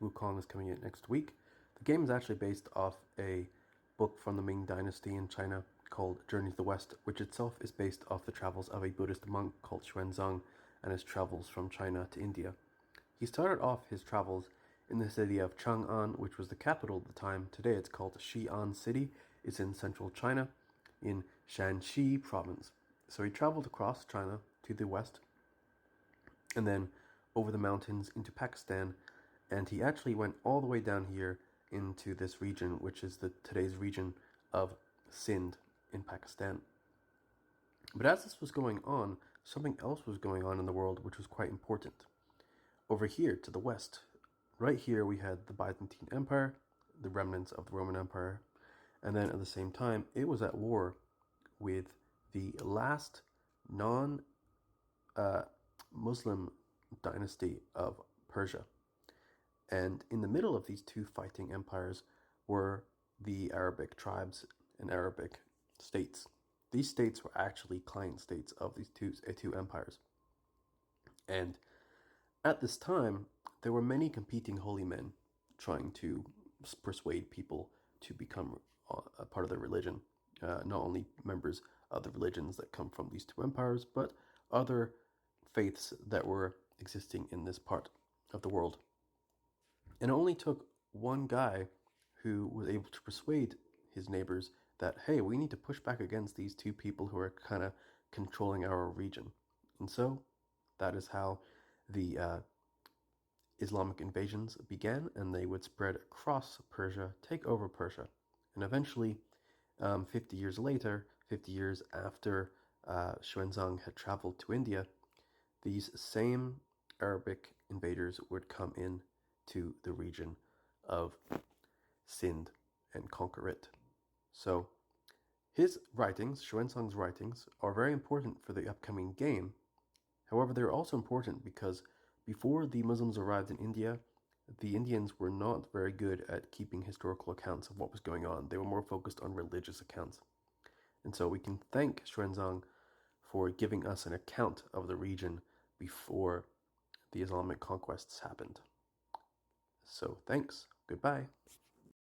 Wukong is coming in next week. The game is actually based off a book from the Ming Dynasty in China called Journey to the West, which itself is based off the travels of a Buddhist monk called Xuanzang and his travels from China to India. He started off his travels in the city of Chang'an, which was the capital at the time. Today it's called Xi'an City. It's in central China, in Shanxi province. So he traveled across China to the west, and then over the mountains into Pakistan, and he actually went all the way down here into this region, which is today's region of Sindh in Pakistan. But as this was going on, something else was going on in the world which was quite important. Over here to the west, right here we had the Byzantine Empire, the remnants of the Roman Empire, and then at the same time it was at war with the last non-Muslim dynasty of Persia. And in the middle of these two fighting empires were the Arabic tribes and Arabic states. These states were actually client states of these two empires. And at this time, there were many competing holy men trying to persuade people to become a part of their religion. Not only members of the religions that come from these two empires, but other faiths that were existing in this part of the world. And it only took one guy who was able to persuade his neighbors that, hey, we need to push back against these two people who are kind of controlling our region. And so that is how the Islamic invasions began, and they would spread across Persia, take over Persia. And eventually, 50 years later, 50 years after Xuanzang had traveled to India, these same Arabic invaders would come in to the region of Sindh and conquer it. So his writings, Xuanzang's writings, are very important for the upcoming game. However, they're also important because before the Muslims arrived in India, the Indians were not very good at keeping historical accounts of what was going on. They were more focused on religious accounts. And so we can thank Xuanzang for giving us an account of the region before the Islamic conquests happened. So thanks. Goodbye.